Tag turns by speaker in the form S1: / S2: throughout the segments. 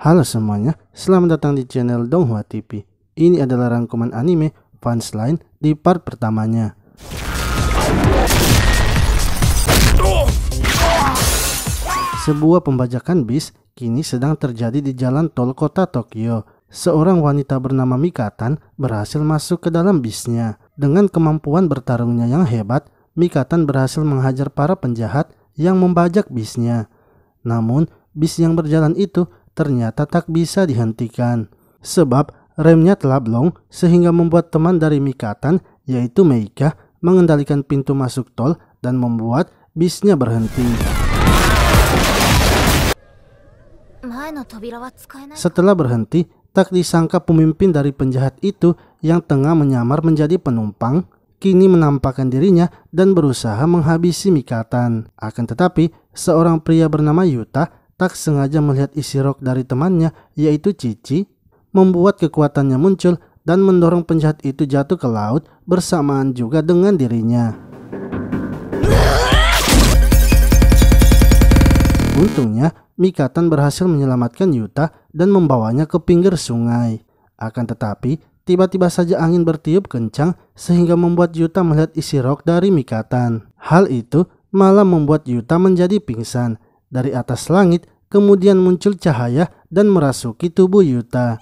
S1: Halo semuanya, selamat datang di channel Donghua TV. Ini adalah rangkuman anime Punchline di part pertamanya. Sebuah pembajakan bis kini sedang terjadi di jalan tol kota Tokyo. Seorang wanita bernama Mikatan berhasil masuk ke dalam bisnya. Dengan kemampuan bertarungnya yang hebat, Mikatan berhasil menghajar para penjahat yang membajak bisnya. Namun, bis yang berjalan itu ternyata tak bisa dihentikan. Sebab remnya telah blong sehingga membuat teman dari Mikatan, yaitu Meika, mengendalikan pintu masuk tol dan membuat bisnya berhenti. Setelah berhenti, tak disangka pemimpin dari penjahat itu yang tengah menyamar menjadi penumpang kini menampakkan dirinya dan berusaha menghabisi Mikatan. Akan tetapi, seorang pria bernama Yuta tak sengaja melihat isi rok dari temannya, yaitu Cici, membuat kekuatannya muncul dan mendorong penjahat itu jatuh ke laut bersamaan juga dengan dirinya. Untungnya, Mikatan berhasil menyelamatkan Yuta dan membawanya ke pinggir sungai. Akan tetapi, tiba-tiba saja angin bertiup kencang sehingga membuat Yuta melihat isi rok dari Mikatan. Hal itu malah membuat Yuta menjadi pingsan. Dari atas langit kemudian muncul cahaya dan merasuki tubuh Yuta.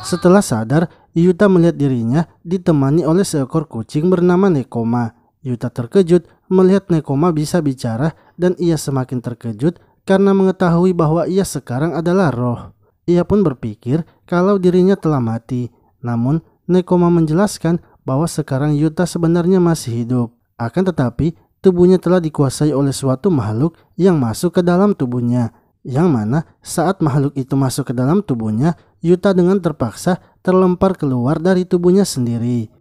S1: Setelah sadar, Yuta melihat dirinya ditemani oleh seekor kucing bernama Nekoma. Yuta terkejut melihat Nekoma bisa bicara dan ia semakin terkejut karena mengetahui bahwa ia sekarang adalah roh. Ia pun berpikir kalau dirinya telah mati. Namun Nekoma menjelaskan bahwa sekarang Yuta sebenarnya masih hidup. Akan tetapi tubuhnya telah dikuasai oleh suatu makhluk yang masuk ke dalam tubuhnya. Yang mana saat makhluk itu masuk ke dalam tubuhnya, Yuta dengan terpaksa terlempar keluar dari tubuhnya sendiri.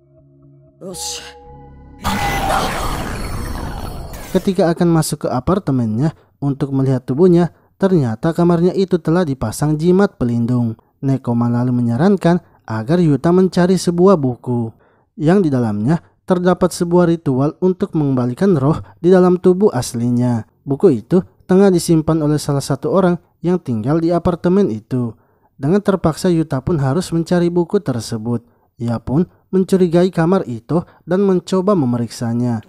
S1: Ketika akan masuk ke apartemennya untuk melihat tubuhnya, ternyata kamarnya itu telah dipasang jimat pelindung. Nekoma lalu menyarankan agar Yuta mencari sebuah buku yang di dalamnya terdapat sebuah ritual untuk mengembalikan roh di dalam tubuh aslinya. Buku itu tengah disimpan oleh salah satu orang yang tinggal di apartemen itu. Dengan terpaksa Yuta pun harus mencari buku tersebut. Ia pun mencurigai kamar itu dan mencoba memeriksanya.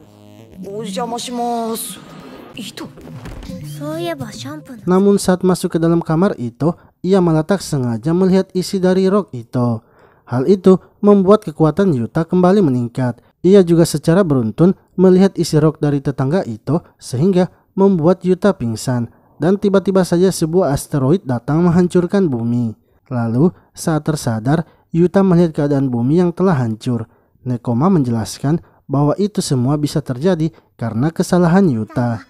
S1: Namun saat masuk ke dalam kamar itu, ia malah tak sengaja melihat isi dari rok itu. Hal itu membuat kekuatan Yuta kembali meningkat. Ia juga secara beruntun melihat isi rok dari tetangga itu sehingga membuat Yuta pingsan. Dan tiba-tiba saja sebuah asteroid datang menghancurkan bumi. Lalu saat tersadar, Yuta melihat keadaan bumi yang telah hancur. Nekoma menjelaskan bahwa itu semua bisa terjadi karena kesalahan Yuta.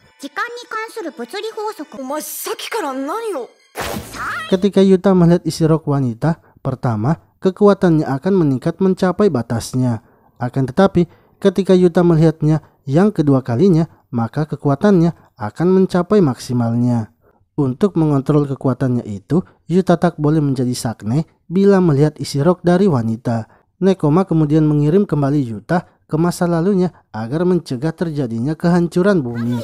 S1: Ketika Yuta melihat isi rok wanita, pertama, kekuatannya akan meningkat mencapai batasnya. Akan tetapi, ketika Yuta melihatnya yang kedua kalinya, maka kekuatannya akan mencapai maksimalnya. Untuk mengontrol kekuatannya itu, Yuta tak boleh menjadi sakne bila melihat isi rok dari wanita. Nekoma kemudian mengirim kembali Yuta ke masa lalunya agar mencegah terjadinya kehancuran bumi.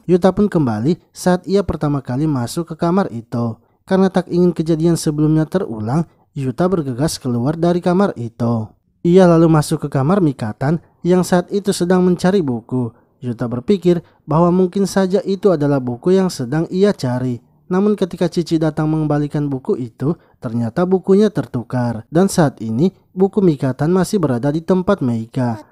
S1: Yuta pun kembali saat ia pertama kali masuk ke kamar itu. Karena tak ingin kejadian sebelumnya terulang, Yuta bergegas keluar dari kamar itu. Ia lalu masuk ke kamar Mikatan yang saat itu sedang mencari buku. Yuta berpikir bahwa mungkin saja itu adalah buku yang sedang ia cari. Namun ketika Cici datang mengembalikan buku itu, ternyata bukunya tertukar. Dan saat ini, buku Mikatan masih berada di tempat Meika.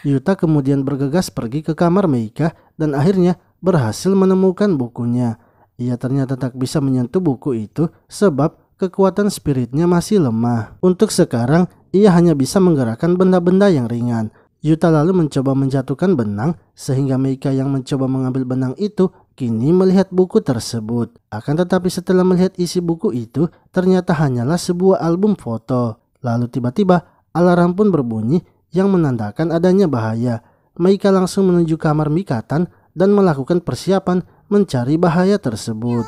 S1: Yuta kemudian bergegas pergi ke kamar Meika dan akhirnya berhasil menemukan bukunya. Ia ternyata tak bisa menyentuh buku itu sebab kekuatan spiritnya masih lemah. Untuk sekarang, ia hanya bisa menggerakkan benda-benda yang ringan. Yuta lalu mencoba menjatuhkan benang sehingga Meika yang mencoba mengambil benang itu kini melihat buku tersebut. Akan tetapi setelah melihat isi buku itu, ternyata hanyalah sebuah album foto. Lalu tiba-tiba alarm pun berbunyi yang menandakan adanya bahaya. Meika langsung menuju kamar Mikatan dan melakukan persiapan mencari bahaya tersebut.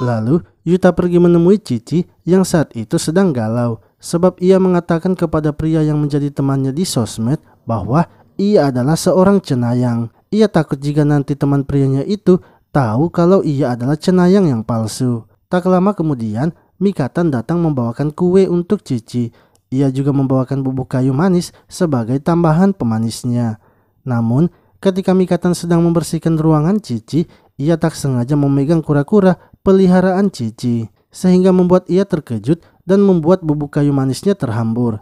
S1: Lalu Yuta pergi menemui Cici yang saat itu sedang galau, sebab ia mengatakan kepada pria yang menjadi temannya di sosmed bahwa ia adalah seorang cenayang. Ia takut jika nanti teman prianya itu tahu kalau ia adalah cenayang yang palsu. Tak lama kemudian Mikatan datang membawakan kue untuk Cici. Ia juga membawakan bubuk kayu manis sebagai tambahan pemanisnya. Namun ketika Mikatan sedang membersihkan ruangan Cici, ia tak sengaja memegang kura-kura peliharaan Cici, sehingga membuat ia terkejut dan membuat bubuk kayu manisnya terhambur.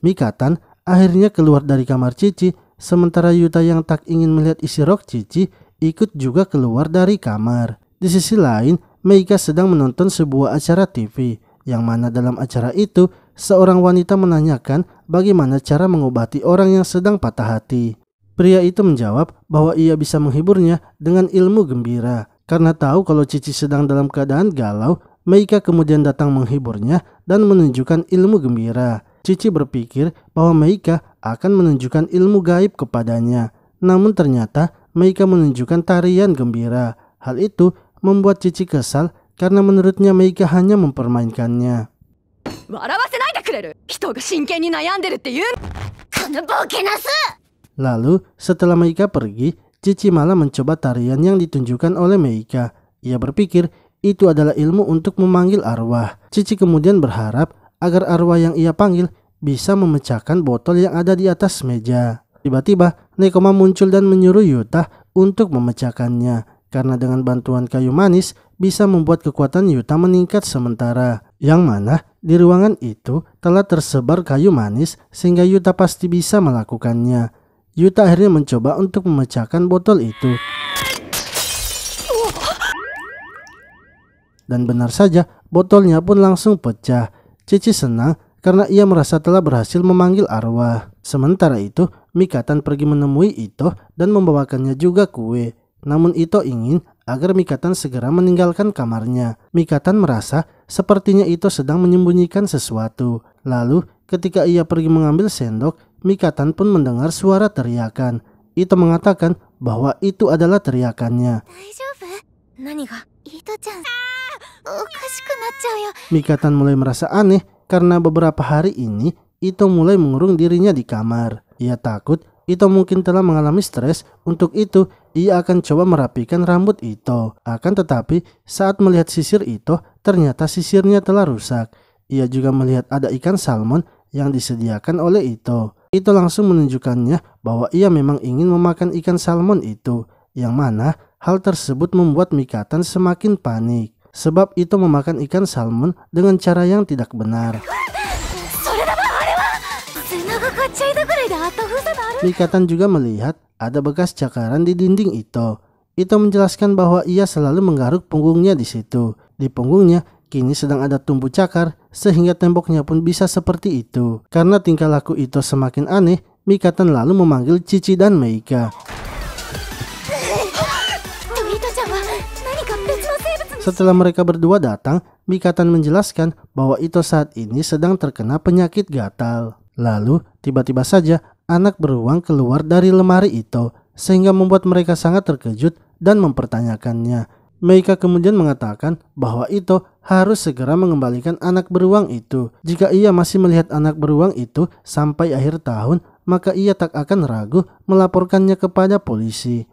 S1: Mikatan akhirnya keluar dari kamar Cici, sementara Yuta yang tak ingin melihat isi rok Cici ikut juga keluar dari kamar. Di sisi lain, Meika sedang menonton sebuah acara TV, yang mana dalam acara itu seorang wanita menanyakan bagaimana cara mengobati orang yang sedang patah hati. Pria itu menjawab bahwa ia bisa menghiburnya dengan ilmu gembira. Karena tahu kalau Cici sedang dalam keadaan galau, Meika kemudian datang menghiburnya dan menunjukkan ilmu gembira. Cici berpikir bahwa Meika akan menunjukkan ilmu gaib kepadanya. Namun ternyata Meika menunjukkan tarian gembira. Hal itu membuat Cici kesal karena menurutnya Meika hanya mempermainkannya. Lalu setelah Meika pergi, Cici malah mencoba tarian yang ditunjukkan oleh Meika. Ia berpikir itu adalah ilmu untuk memanggil arwah. Cici kemudian berharap agar arwah yang ia panggil bisa memecahkan botol yang ada di atas meja. Tiba-tiba Nekoma muncul dan menyuruh Yuta untuk memecahkannya, karena dengan bantuan kayu manis bisa membuat kekuatan Yuta meningkat sementara. Yang mana di ruangan itu telah tersebar kayu manis sehingga Yuta pasti bisa melakukannya. Yuta akhirnya mencoba untuk memecahkan botol itu. Dan benar saja, botolnya pun langsung pecah. Cici senang karena ia merasa telah berhasil memanggil arwah. Sementara itu, Mikatan pergi menemui Ito dan membawakannya juga kue. Namun Ito ingin agar Mikatan segera meninggalkan kamarnya. Mikatan merasa sepertinya Ito sedang menyembunyikan sesuatu. Lalu ketika ia pergi mengambil sendok, Mikatan pun mendengar suara teriakan. Ito mengatakan bahwa itu adalah teriakannya. Mikatan mulai merasa aneh karena beberapa hari ini Ito mulai mengurung dirinya di kamar. Ia takut Ito mungkin telah mengalami stres. Untuk itu ia akan coba merapikan rambut Ito. Akan tetapi saat melihat sisir Ito, ternyata sisirnya telah rusak. Ia juga melihat ada ikan salmon yang disediakan oleh Ito. Ito langsung menunjukkannya bahwa ia memang ingin memakan ikan salmon itu, yang mana hal tersebut membuat Mikatan semakin panik, sebab Ito memakan ikan salmon dengan cara yang tidak benar. Mikatan juga melihat ada bekas cakaran di dinding Ito. Ito menjelaskan bahwa ia selalu menggaruk punggungnya di situ. Di punggungnya kini sedang ada tumbuh cakar, sehingga temboknya pun bisa seperti itu. Karena tingkah laku Ito semakin aneh, Mikatan lalu memanggil Cici dan Meika. Setelah mereka berdua datang, Mikatan menjelaskan bahwa Ito saat ini sedang terkena penyakit gatal. Lalu tiba-tiba saja anak beruang keluar dari lemari Ito, sehingga membuat mereka sangat terkejut dan mempertanyakannya. Meika kemudian mengatakan bahwa Ito harus segera mengembalikan anak beruang itu. Jika ia masih melihat anak beruang itu sampai akhir tahun, maka ia tak akan ragu melaporkannya kepada polisi.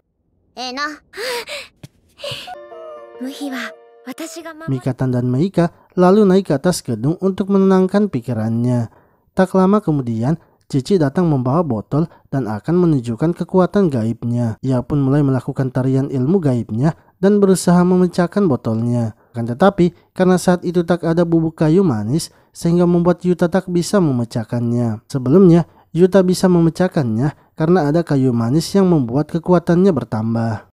S1: Mikatan dan Meika lalu naik ke atas gedung untuk menenangkan pikirannya. Tak lama kemudian, Cici datang membawa botol dan akan menunjukkan kekuatan gaibnya. Ia pun mulai melakukan tarian ilmu gaibnya dan berusaha memecahkan botolnya. Akan tetapi, karena saat itu tak ada bubuk kayu manis, sehingga membuat Yuta tak bisa memecahkannya. Sebelumnya, Yuta bisa memecahkannya karena ada kayu manis yang membuat kekuatannya bertambah.